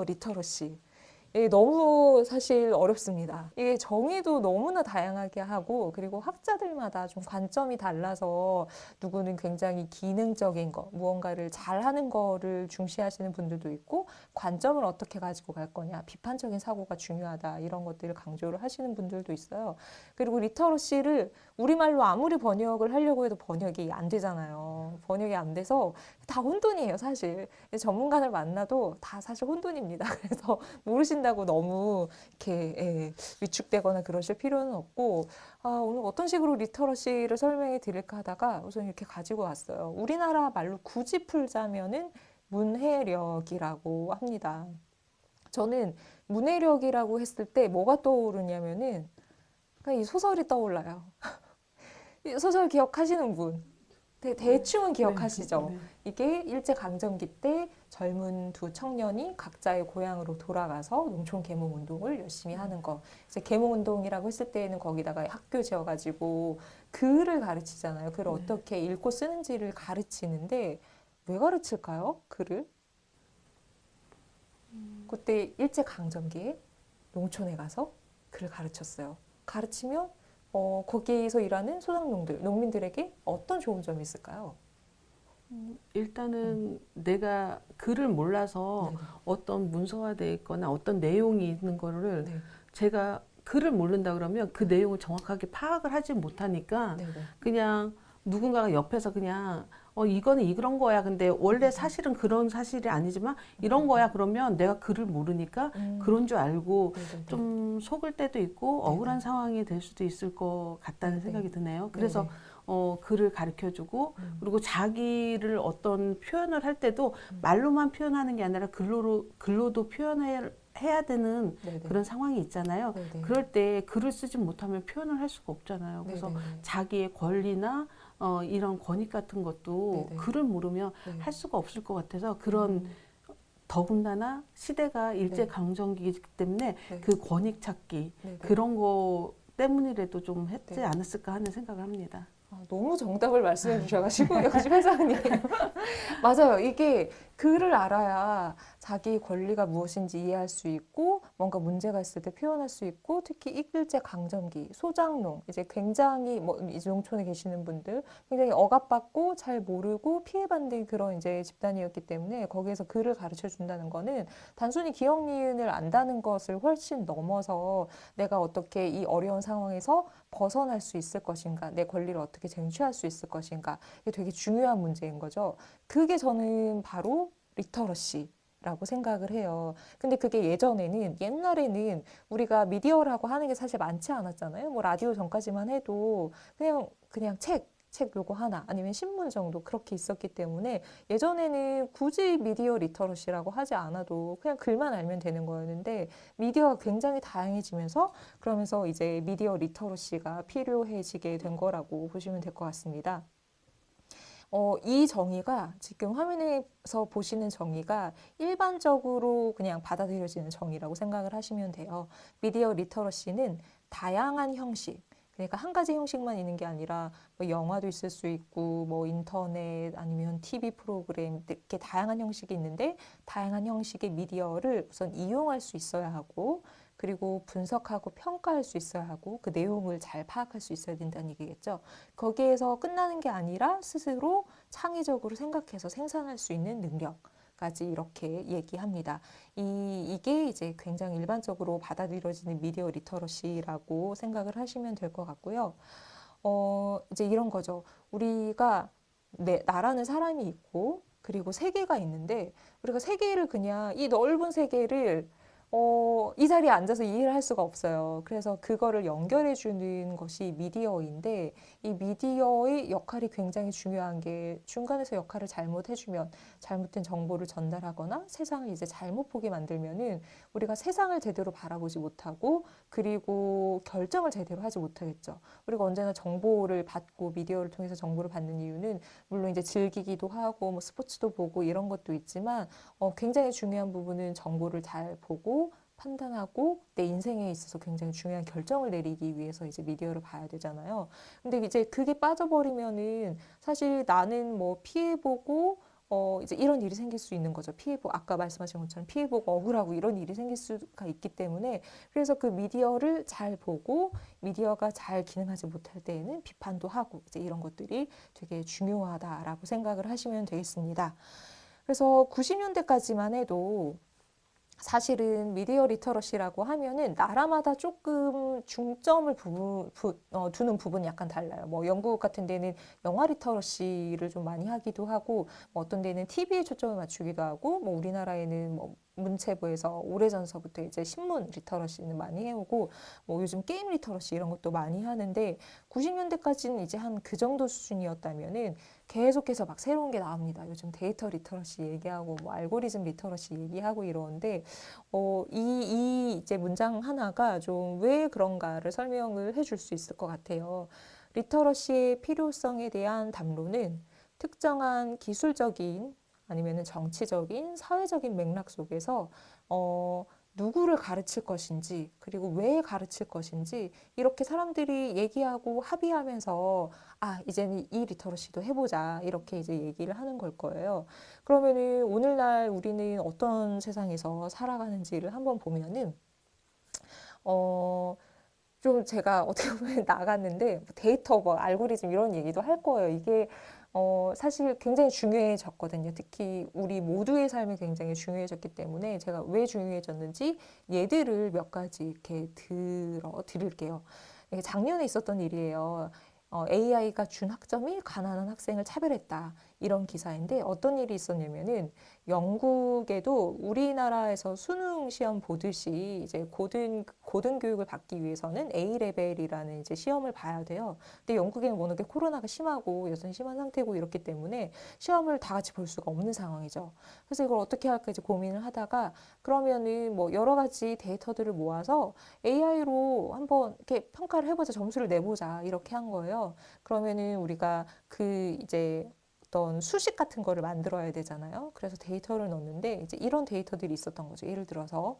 리터러시. 이게 너무 사실 어렵습니다. 이게 정의도 너무나 다양하게 하고, 그리고 학자들마다 좀 관점이 달라서 누구는 굉장히 기능적인 거, 무언가를 잘하는 거를 중시하시는 분들도 있고, 관점을 어떻게 가지고 갈 거냐, 비판적인 사고가 중요하다, 이런 것들을 강조를 하시는 분들도 있어요. 그리고 리터러시를 우리말로 아무리 번역을 하려고 해도 번역이 안 되잖아요. 번역이 안 돼서 다 혼돈이에요, 사실. 전문가를 만나도 다 사실 혼돈입니다. 그래서 모르신다고 너무 이렇게 위축되거나 그러실 필요는 없고, 오늘 어떤 식으로 리터러시를 설명해 드릴까 하다가 우선 이렇게 가지고 왔어요. 우리나라 말로 굳이 풀자면은 문해력이라고 합니다. 저는 문해력이라고 했을 때 뭐가 떠오르냐면은 그냥 이 소설이 떠올라요. 이 소설 기억하시는 분? 대충은 기억하시죠? 네. 이게 일제강점기 때 젊은 두 청년이 각자의 고향으로 돌아가서 농촌 계몽운동을 열심히 하는 거. 이제 계몽운동이라고 했을 때에는 거기다가 학교 지어가지고 글을 가르치잖아요. 글을 네. 어떻게 읽고 쓰는지를 가르치는데 왜 가르칠까요? 글을? 그때 일제강점기에 농촌에 가서 글을 가르쳤어요. 가르치면 거기에서 일하는 소상농들, 농민들에게 어떤 좋은 점이 있을까요? 일단은 내가 글을 몰라서 네네. 어떤 문서화되어 있거나 어떤 내용이 있는 거를 네. 제가 글을 모른다 그러면 그 내용을 정확하게 파악을 하지 못하니까 네네. 그냥 누군가가 옆에서 그냥 이거는 이런 거야. 근데 원래 사실은 그런 사실이 아니지만 이런 거야. 그러면 내가 글을 모르니까 그런 줄 알고 네네네. 좀 속을 때도 있고 네네. 억울한 상황이 될 수도 있을 것 같다는 네네. 생각이 드네요. 네네. 그래서 글을 가르쳐주고 그리고 자기를 어떤 표현을 할 때도 말로만 표현하는 게 아니라 글로도 해야 되는 네네. 그런 상황이 있잖아요. 네네. 그럴 때 글을 쓰지 못하면 표현을 할 수가 없잖아요. 그래서 네네네. 자기의 권리나 이런 권익 같은 것도 네네. 글을 모르면 네. 할 수가 없을 것 같아서 그런 더군다나 시대가 일제 강점기이기 때문에 네. 그 권익 찾기 네네. 그런 거 때문이라도 좀 했지 네. 않았을까 하는 생각을 합니다. 너무 정답을 말씀해 주셔가지고 역시 회장님 맞아요. 이게 글을 알아야 자기 권리가 무엇인지 이해할 수 있고 뭔가 문제가 있을 때 표현할 수 있고 특히 일제 강점기 소장농 이제 굉장히 뭐 이제 농촌에 계시는 분들 굉장히 억압받고 잘 모르고 피해받는 그런 이제 집단이었기 때문에 거기에서 글을 가르쳐 준다는 거는 단순히 기억 니은을 안다는 것을 훨씬 넘어서 내가 어떻게 이 어려운 상황에서 벗어날 수 있을 것인가 내 권리를 어떻게 쟁취할 수 있을 것인가 이게 되게 중요한 문제인 거죠. 그게 저는 바로 리터러시라고 생각을 해요. 근데 그게 옛날에는 우리가 미디어라고 하는 게 사실 많지 않았잖아요. 뭐 라디오 전까지만 해도 그냥 책 요거 하나 아니면 신문 정도 그렇게 있었기 때문에 예전에는 굳이 미디어 리터러시라고 하지 않아도 그냥 글만 알면 되는 거였는데 미디어가 굉장히 다양해지면서 그러면서 이제 미디어 리터러시가 필요해지게 된 거라고 보시면 될 것 같습니다. 이 정의가 지금 화면에서 보시는 정의가 일반적으로 그냥 받아들여지는 정의라고 생각을 하시면 돼요. 미디어 리터러시는 다양한 형식, 그러니까 한 가지 형식만 있는 게 아니라 뭐 영화도 있을 수 있고 뭐 인터넷 아니면 TV 프로그램 이렇게 다양한 형식이 있는데 다양한 형식의 미디어를 우선 이용할 수 있어야 하고 그리고 분석하고 평가할 수 있어야 하고 그 내용을 잘 파악할 수 있어야 된다는 얘기겠죠. 거기에서 끝나는 게 아니라 스스로 창의적으로 생각해서 생산할 수 있는 능력까지 이렇게 얘기합니다. 이게 이제 굉장히 일반적으로 받아들여지는 미디어 리터러시라고 생각을 하시면 될 것 같고요. 이제 이런 거죠. 우리가 나라는 사람이 있고 그리고 세계가 있는데 우리가 세계를 그냥 이 넓은 세계를 이 자리에 앉아서 이해를 할 수가 없어요. 그래서 그거를 연결해 주는 것이 미디어인데 이 미디어의 역할이 굉장히 중요한 게 중간에서 역할을 잘못해주면 잘못된 정보를 전달하거나 세상을 이제 잘못 보게 만들면은 우리가 세상을 제대로 바라보지 못하고 그리고 결정을 제대로 하지 못하겠죠. 우리가 언제나 정보를 받고 미디어를 통해서 정보를 받는 이유는 물론 이제 즐기기도 하고 뭐 스포츠도 보고 이런 것도 있지만 굉장히 중요한 부분은 정보를 잘 보고 판단하고 내 인생에 있어서 굉장히 중요한 결정을 내리기 위해서 이제 미디어를 봐야 되잖아요. 근데 이제 그게 빠져버리면은 사실 나는 뭐 피해보고 이제 이런 일이 생길 수 있는 거죠. 아까 말씀하신 것처럼 피해보고 억울하고 이런 일이 생길 수가 있기 때문에 그래서 그 미디어를 잘 보고 미디어가 잘 기능하지 못할 때에는 비판도 하고 이제 이런 것들이 되게 중요하다라고 생각을 하시면 되겠습니다. 그래서 90년대까지만 해도 사실은 미디어 리터러시라고 하면은 나라마다 조금 중점을 두는 부분이 약간 달라요. 뭐 영국 같은 데는 영화 리터러시를 좀 많이 하기도 하고 뭐 어떤 데는 TV에 초점을 맞추기도 하고 뭐 우리나라에는 뭐 문체부에서 오래전서부터 이제 신문 리터러시는 많이 해오고 뭐 요즘 게임 리터러시 이런 것도 많이 하는데 90년대까지는 이제 한 그 정도 수준이었다면은 계속해서 막 새로운 게 나옵니다. 요즘 데이터 리터러시 얘기하고 뭐 알고리즘 리터러시 얘기하고 이러는데 이 이제 문장 하나가 좀 왜 그런가를 설명을 해줄 수 있을 것 같아요. 리터러시의 필요성에 대한 담론은 특정한 기술적인 아니면은 정치적인, 사회적인 맥락 속에서 누구를 가르칠 것인지 그리고 왜 가르칠 것인지 이렇게 사람들이 얘기하고 합의하면서 이제는 이 리터러시도 해보자 이렇게 이제 얘기를 하는 걸 거예요. 그러면은 오늘날 우리는 어떤 세상에서 살아가는지를 한번 보면은 좀 제가 어떻게 보면 나갔는데 뭐 데이터, 뭐 알고리즘 이런 얘기도 할 거예요. 이게 사실 굉장히 중요해졌거든요. 특히 우리 모두의 삶이 굉장히 중요해졌기 때문에 제가 왜 중요해졌는지 예들을 몇 가지 이렇게 드릴게요. 이게 작년에 있었던 일이에요. AI가 준 학점이 가난한 학생을 차별했다. 이런 기사인데 어떤 일이 있었냐면은 영국에도 우리나라에서 수능 시험 보듯이 이제 고등교육을 받기 위해서는 A레벨이라는 이제 시험을 봐야 돼요. 근데 영국에는 워낙에 코로나가 심하고 여전히 심한 상태고 이렇기 때문에 시험을 다 같이 볼 수가 없는 상황이죠. 그래서 이걸 어떻게 할까 이제 고민을 하다가 그러면은 뭐 여러 가지 데이터들을 모아서 AI로 한번 이렇게 평가를 해보자, 점수를 내보자 이렇게 한 거예요. 그러면은 우리가 그 이제 어떤 수식 같은 거를 만들어야 되잖아요. 그래서 데이터를 넣는데 이제 이런 데이터들이 있었던 거죠. 예를 들어서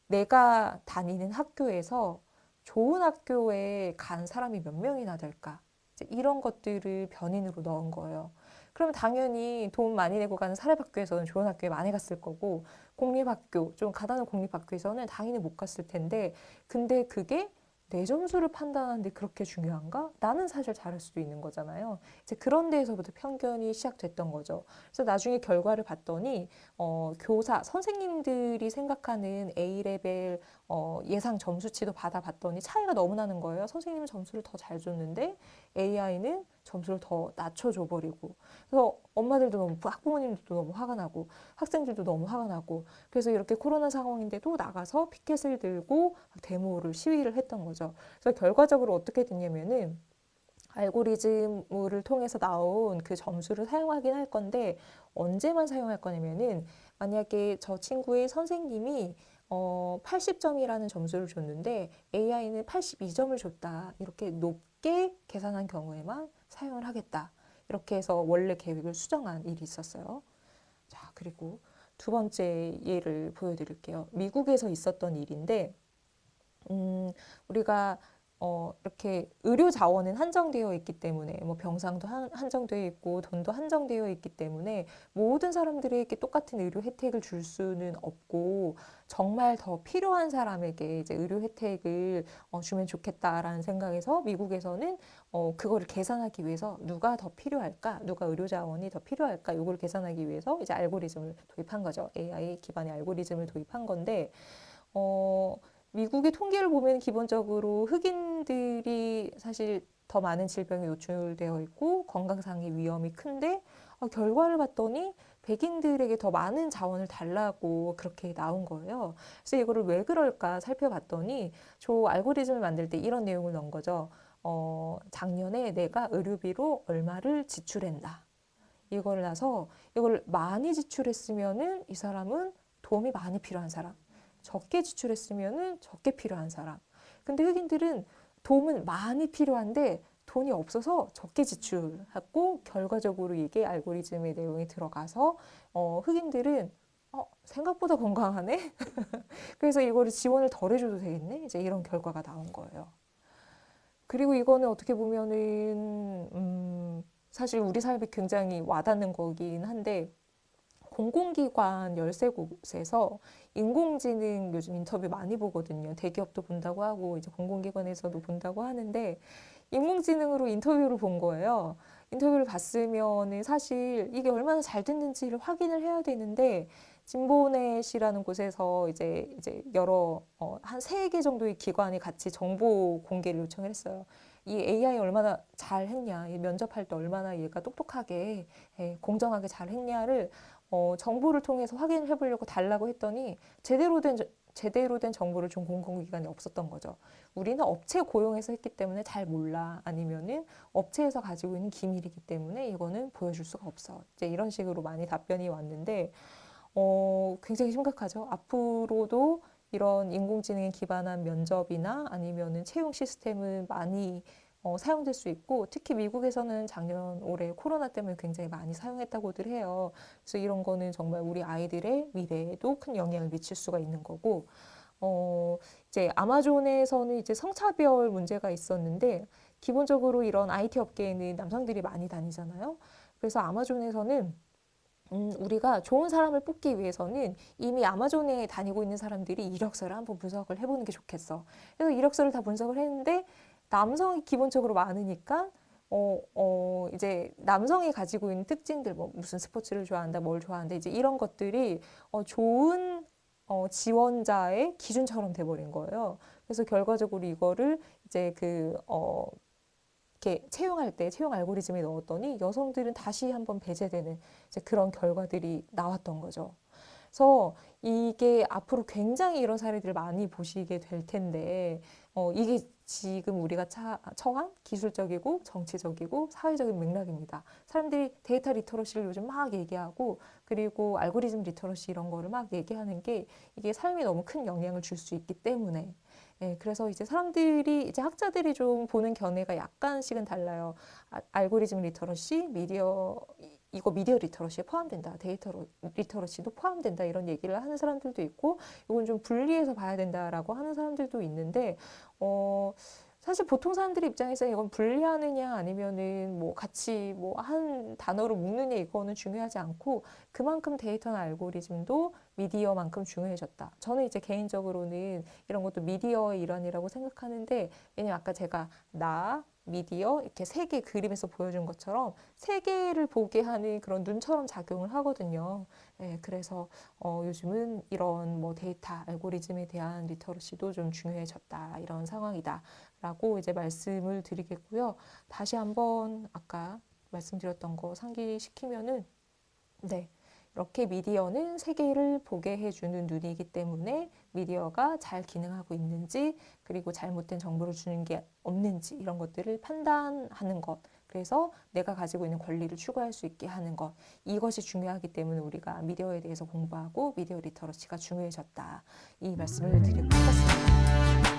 내가 다니는 학교에서 좋은 학교에 간 사람이 몇 명이나 될까? 이제 이런 것들을 변인으로 넣은 거예요. 그러면 당연히 돈 많이 내고 가는 사립학교에서는 좋은 학교에 많이 갔을 거고 공립학교, 좀 가난한 공립학교에서는 당연히 못 갔을 텐데 근데 그게 내 점수를 판단하는데 그렇게 중요한가? 나는 사실 잘할 수도 있는 거잖아요. 이제 그런 데에서부터 편견이 시작됐던 거죠. 그래서 나중에 결과를 봤더니 선생님들이 생각하는 A레벨 예상 점수치도 받아봤더니 차이가 너무 나는 거예요. 선생님은 점수를 더 잘 줬는데 AI는 점수를 더 낮춰줘 버리고 그래서 학부모님들도 너무 화가 나고 학생들도 너무 화가 나고 그래서 이렇게 코로나 상황인데도 나가서 피켓을 들고 데모를 시위를 했던 거죠. 그래서 결과적으로 어떻게 됐냐면은 알고리즘을 통해서 나온 그 점수를 사용하긴 할 건데 언제만 사용할 거냐면은 만약에 저 친구의 선생님이 80점이라는 점수를 줬는데 AI는 82점을 줬다. 이렇게 높게 계산한 경우에만 사용을 하겠다. 이렇게 해서 원래 계획을 수정한 일이 있었어요. 자, 그리고 두 번째 예를 보여드릴게요. 미국에서 있었던 일인데 우리가 이렇게 의료 자원은 한정되어 있기 때문에 뭐 병상도 한정되어 있고 돈도 한정되어 있기 때문에 모든 사람들에게 똑같은 의료 혜택을 줄 수는 없고 정말 더 필요한 사람에게 이제 의료 혜택을 주면 좋겠다라는 생각에서 미국에서는 그거를 계산하기 위해서 누가 더 필요할까, 누가 의료 자원이 더 필요할까, 이걸 계산하기 위해서 이제 알고리즘을 도입한 거죠. AI 기반의 알고리즘을 도입한 건데 미국의 통계를 보면 기본적으로 흑인들이 사실 더 많은 질병에 노출되어 있고 건강상의 위험이 큰데 결과를 봤더니 백인들에게 더 많은 자원을 달라고 그렇게 나온 거예요. 그래서 이거를 왜 그럴까 살펴봤더니 저 알고리즘을 만들 때 이런 내용을 넣은 거죠. 작년에 내가 의료비로 얼마를 지출했나. 이걸 나서 이걸 많이 지출했으면은 이 사람은 도움이 많이 필요한 사람. 적게 지출했으면은 적게 필요한 사람. 근데 흑인들은 도움은 많이 필요한데 돈이 없어서 적게 지출하고 결과적으로 이게 알고리즘의 내용이 들어가서 흑인들은 생각보다 건강하네? 그래서 이거를 지원을 덜 해줘도 되겠네? 이제 이런 결과가 나온 거예요. 그리고 이거는 어떻게 보면은 사실 우리 삶에 굉장히 와닿는 거긴 한데 공공기관 13곳에서 인공지능 요즘 인터뷰 많이 보거든요. 대기업도 본다고 하고 이제 공공기관에서도 본다고 하는데 인공지능으로 인터뷰를 본 거예요. 인터뷰를 봤으면은 사실 이게 얼마나 잘 됐는지를 확인을 해야 되는데 진보넷이라는 곳에서 이제 여러 한 3개 정도의 기관이 같이 정보 공개를 요청을 했어요. 이 AI 얼마나 잘 했냐, 이 면접할 때 얼마나 얘가 똑똑하게 공정하게 잘 했냐를 정보를 통해서 확인을 해보려고 달라고 했더니 제대로 된 정보를 준 공공기관이 없었던 거죠. 우리는 업체 고용해서 했기 때문에 잘 몰라. 아니면은 업체에서 가지고 있는 기밀이기 때문에 이거는 보여줄 수가 없어. 이제 이런 식으로 많이 답변이 왔는데, 굉장히 심각하죠. 앞으로도 이런 인공지능에 기반한 면접이나 아니면은 채용 시스템은 많이 사용될 수 있고, 특히 미국에서는 작년 올해 코로나 때문에 굉장히 많이 사용했다고들 해요. 그래서 이런 거는 정말 우리 아이들의 미래에도 큰 영향을 미칠 수가 있는 거고, 이제 아마존에서는 이제 성차별 문제가 있었는데, 기본적으로 이런 IT 업계에는 남성들이 많이 다니잖아요. 그래서 아마존에서는 우리가 좋은 사람을 뽑기 위해서는 이미 아마존에 다니고 있는 사람들이 이력서를 한번 분석을 해보는 게 좋겠어. 그래서 이력서를 다 분석을 했는데 남성이 기본적으로 많으니까 이제 남성이 가지고 있는 특징들, 뭐 무슨 스포츠를 좋아한다, 뭘 좋아한다, 이제 이런 것들이 좋은 지원자의 기준처럼 돼버린 거예요. 그래서 결과적으로 이거를 이제 이렇게 채용할 때 채용 알고리즘에 넣었더니 여성들은 다시 한번 배제되는 이제 그런 결과들이 나왔던 거죠. 그래서 이게 앞으로 굉장히 이런 사례들을 많이 보시게 될 텐데, 이게 지금 우리가 처한 기술적이고 정치적이고 사회적인 맥락입니다. 사람들이 데이터 리터러시를 요즘 막 얘기하고, 그리고 알고리즘 리터러시 이런 거를 막 얘기하는 게 이게 삶에 너무 큰 영향을 줄 수 있기 때문에. 예, 그래서 이제 사람들이, 이제 학자들이 좀 보는 견해가 약간씩은 달라요. 알고리즘 리터러시, 이거 미디어 리터러시에 포함된다. 데이터 리터러시도 포함된다. 이런 얘기를 하는 사람들도 있고, 이건 좀 분리해서 봐야 된다라고 하는 사람들도 있는데, 사실 보통 사람들 입장에서 이건 분리하느냐 아니면은 뭐 같이 뭐 한 단어로 묶느냐 이거는 중요하지 않고 그만큼 데이터나 알고리즘도 미디어만큼 중요해졌다. 저는 이제 개인적으로는 이런 것도 미디어의 일환이라고 생각하는데 왜냐면 아까 제가 미디어 이렇게 3개 그림에서 보여준 것처럼 3개를 보게 하는 그런 눈처럼 작용을 하거든요. 예, 그래서 요즘은 이런 뭐 데이터 알고리즘에 대한 리터러시도 좀 중요해졌다. 이런 상황이다. 라고 이제 말씀을 드리겠고요. 다시 한번 아까 말씀드렸던 거 상기시키면은 네. 이렇게 미디어는 세계를 보게 해주는 눈이기 때문에 미디어가 잘 기능하고 있는지 그리고 잘못된 정보를 주는 게 없는지 이런 것들을 판단하는 것. 그래서 내가 가지고 있는 권리를 추구할 수 있게 하는 것. 이것이 중요하기 때문에 우리가 미디어에 대해서 공부하고 미디어 리터러시가 중요해졌다. 이 말씀을 드리고 싶었습니다.